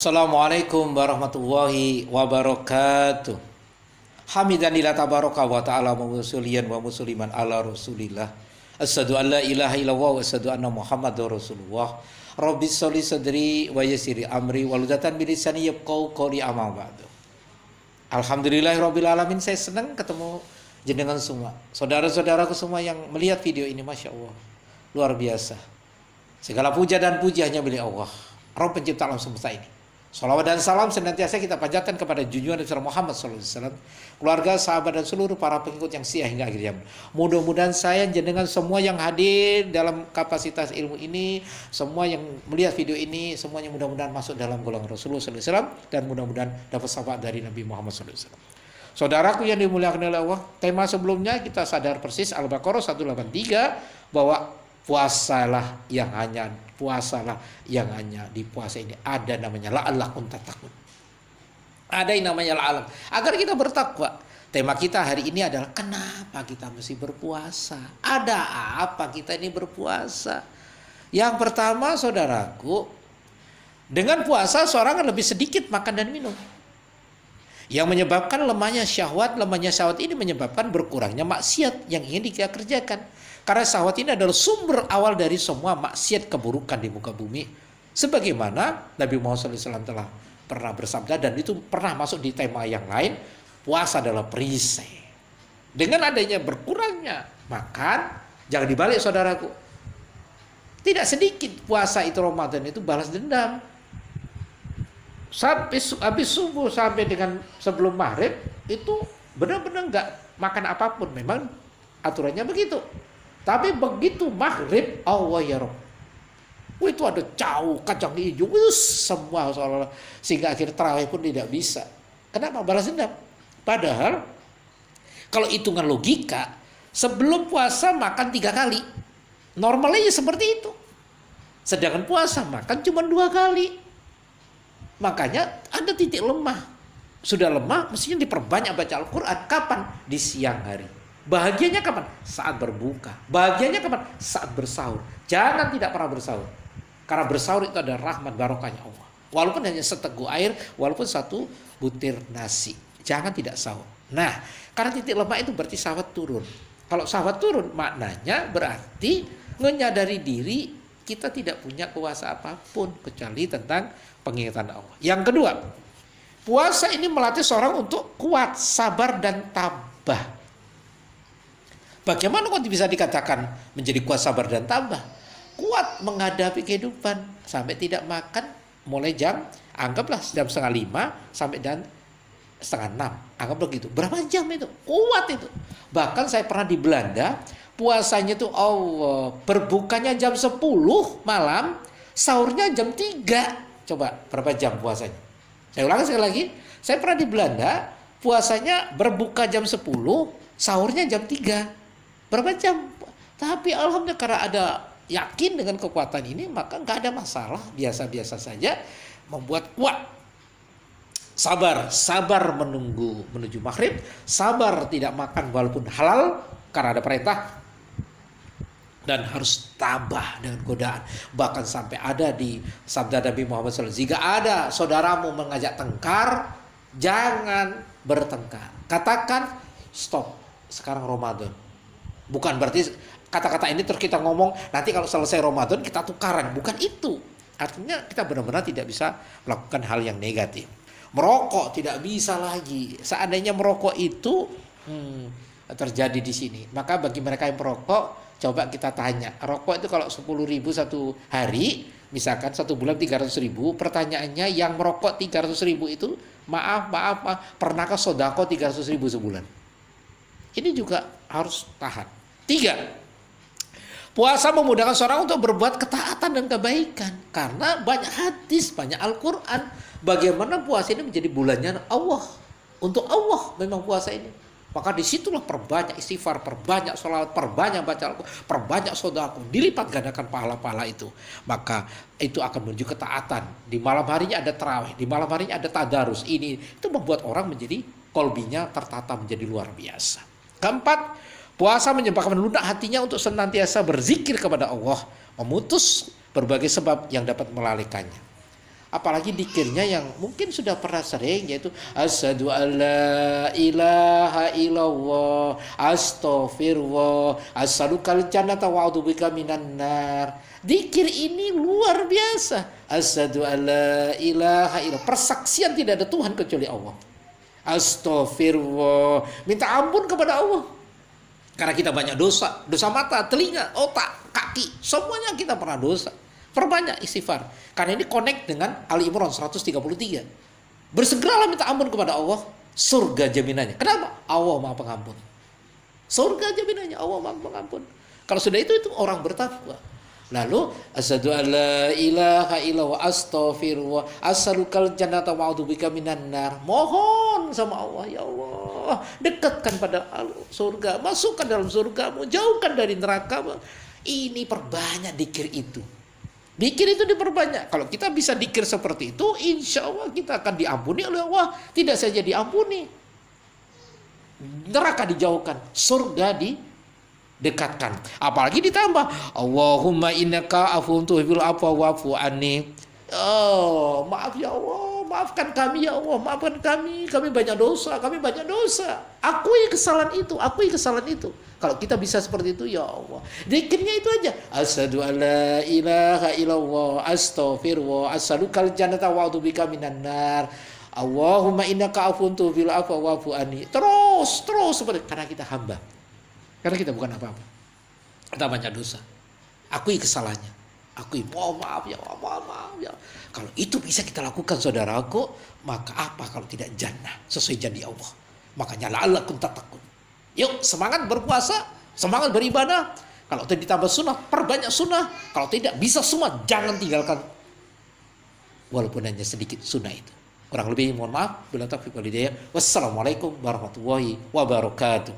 Assalamualaikum warahmatullahi wabarakatuh. Hamidanillah tabaraka wa ta'ala wa musuliyan wa musliman ala rasulillah. Asyhadu an la ilaha illallah wa asyhadu anna muhammadar rasulullah. Rabbi sholli sadri wa yassiri amri waludatan bilisani yafqahu qawli amma ba'du. Alhamdulillahirabbil alamin, saya senang ketemu jenengan semua. Saudara-saudaraku semua yang melihat video ini, Masya Allah. Luar biasa. Segala puja dan puji hanya milik Allah, Rabb pencipta alam semesta ini. Salawat dan salam senantiasa kita panjatkan kepada junjungan Nabi Muhammad SAW, keluarga, sahabat, dan seluruh para pengikut yang setia hingga akhir zaman. Mudah-mudahan saya jenengan semua yang hadir dalam kapasitas ilmu ini, semua yang melihat video ini, semuanya mudah-mudahan masuk dalam golongan Rasulullah SAW, dan mudah-mudahan dapat syafaat dari Nabi Muhammad SAW. Saudaraku yang dimuliakan oleh Allah, tema sebelumnya kita sadar persis Al-Baqarah 183 bahwa puasalah yang hanya di puasa ini ada namanya la'allakum tattaqun. Ada yang namanya la'allam, agar kita bertakwa. Tema kita hari ini adalah kenapa kita mesti berpuasa? Ada apa kita ini berpuasa? Yang pertama, saudaraku, dengan puasa seorang lebih sedikit makan dan minum. Yang menyebabkan lemahnya syahwat ini menyebabkan berkurangnya maksiat yang ingin dia kerjakan. Karena syahwat ini adalah sumber awal dari semua maksiat keburukan di muka bumi. Sebagaimana Nabi Muhammad SAW telah pernah bersabda, dan itu pernah masuk di tema yang lain, puasa adalah perisai. Dengan adanya berkurangnya makan, jangan dibalik saudaraku. Tidak sedikit puasa itu Ramadan itu balas dendam. Sampai habis subuh sampai dengan sebelum maghrib itu benar-benar nggak makan apapun. Memang aturannya begitu. Tapi begitu maghrib, Allah ya Rabb, itu ada jauh kacang hijau, semua seolah-olah, sehingga akhir tarawih pun tidak bisa. Kenapa? Balas dendam. Padahal kalau hitungan logika, sebelum puasa makan 3 kali, normalnya seperti itu. Sedangkan puasa makan cuma 2 kali. Makanya ada titik lemah. Sudah lemah, mestinya diperbanyak baca Al-Quran. Kapan? Di siang hari. Bahagianya kapan? Saat berbuka. Bahagianya kapan? Saat bersahur. Jangan tidak pernah bersahur. Karena bersahur itu ada rahmat barokahnya Allah. Walaupun hanya seteguk air, walaupun 1 butir nasi. Jangan tidak sahur. Nah, karena titik lemah itu berarti syahwat turun. Kalau syahwat turun, maknanya berarti menyadari diri kita tidak punya kuasa apapun kecuali tentang pengingatan Allah. Yang kedua, puasa ini melatih seorang untuk kuat, sabar, dan tabah. Bagaimana kok bisa dikatakan menjadi kuat, sabar, dan tabah? Kuat menghadapi kehidupan sampai tidak makan mulai jam, anggaplah jam 4:30 sampai dan 5:30. Anggap begitu. Berapa jam itu? Kuat itu. Bahkan saya pernah di Belanda, puasanya itu Allah, berbukanya jam 10 malam, sahurnya jam 3. Coba berapa jam puasanya? Saya ulangi sekali lagi. Saya pernah di Belanda, puasanya berbuka jam 10, sahurnya jam 3. Berapa jam? Tapi alhamdulillah karena ada yakin dengan kekuatan ini, maka nggak ada masalah, biasa-biasa saja, membuat kuat. Sabar menunggu menuju maghrib, sabar tidak makan walaupun halal karena ada perintah, dan harus tabah dengan godaan. Bahkan sampai ada di sabda Nabi Muhammad SAW, jika ada saudaramu mengajak tengkar, jangan bertengkar. Katakan stop, sekarang Ramadan. Bukan berarti kata-kata ini terus kita ngomong nanti kalau selesai Ramadan kita tukaran. Bukan itu. Artinya kita benar-benar tidak bisa melakukan hal yang negatif. Merokok tidak bisa lagi. Seandainya merokok itu terjadi di sini, maka bagi mereka yang merokok, coba kita tanya, rokok itu kalau 10.000 satu hari, misalkan 1 bulan 300.000, pertanyaannya yang merokok 300.000 itu, maaf, pernahkah sodako 300.000 sebulan? Ini juga harus tahan. 3, puasa memudahkan seorang untuk berbuat ketaatan dan kebaikan. Karena banyak hadis, banyak Al-Quran, bagaimana puasa ini menjadi bulannya Allah. Untuk Allah memang puasa ini. Maka disitulah perbanyak istighfar, perbanyak sholawat, perbanyak baca Al-Quran, perbanyak sedekah, dilipat gandakan pahala-pahala itu. Maka itu akan menuju ketaatan. Di malam harinya ada tarawih, di malam harinya ada tadarus. Ini itu membuat orang menjadi kolbinya tertata menjadi luar biasa. Keempat, puasa menyebabkan lunak hatinya untuk senantiasa berzikir kepada Allah, memutus berbagai sebab yang dapat melalaikannya. Apalagi dikirnya yang mungkin sudah pernah sering, yaitu asyhadu alla ilaha illallah, astaghfirullah, as'alukal jannata wa a'udzubika minan nar. Dikir ini luar biasa. Asyhadu alla ilaha illallah, persaksian tidak ada Tuhan kecuali Allah. Astaghfirullah, minta ampun kepada Allah. Karena kita banyak dosa, dosa mata, telinga, otak, kaki, semuanya kita pernah dosa. Perbanyak istighfar. Karena ini connect dengan Ali Imran 133. Bersegeralah minta ampun kepada Allah, surga jaminannya. Kenapa? Allah Maha Pengampun. Surga jaminannya, Allah Maha Pengampun. Kalau sudah itu orang bertakwa. Lalu asyhadu alla ilaha illallah, astaghfirullah, as'alukal jannata wa a'udzubika minan nar. Mohon sama Allah, ya Allah, dekatkan pada surga, masukkan dalam surgamu, jauhkan dari neraka. Ini perbanyak dikir itu. Dikir itu diperbanyak. Kalau kita bisa dikir seperti itu, insya Allah kita akan diampuni oleh Allah. Tidak saja diampuni, neraka dijauhkan, surga didekatkan. Apalagi ditambah, Allahumma innaka afuwwun tuhibbul afwa wa'fu anni. Oh, maaf ya Allah, maafkan kami ya Allah, maafkan kami banyak dosa, akui kesalahan itu. Kalau kita bisa seperti itu, ya Allah, zikirnya itu aja. Asyhadu alla ilaha illallah, astaghfirullah, as'alukal jannata wa a'udzubika minan nar. Allahumma innaka afuwwun tuhibbul afwa wa'fu anni. Terus seperti, karena kita hamba. Karena kita bukan apa-apa. Kita banyak dosa. Akui kesalahannya. Akui, maaf ya Allah, maaf ya. Kalau itu bisa kita lakukan, saudaraku, maka apa kalau tidak jannah sesuai janji Allah. Makanya la'allakum tattaqun. Yuk, semangat berpuasa, semangat beribadah. Kalau tidak ditambah sunnah, perbanyak sunnah. Kalau tidak bisa semua, jangan tinggalkan walaupun hanya sedikit sunnah itu. Kurang lebih mohon maaf. Bila taufiq wal hidayah. Wassalamualaikum warahmatullahi wabarakatuh.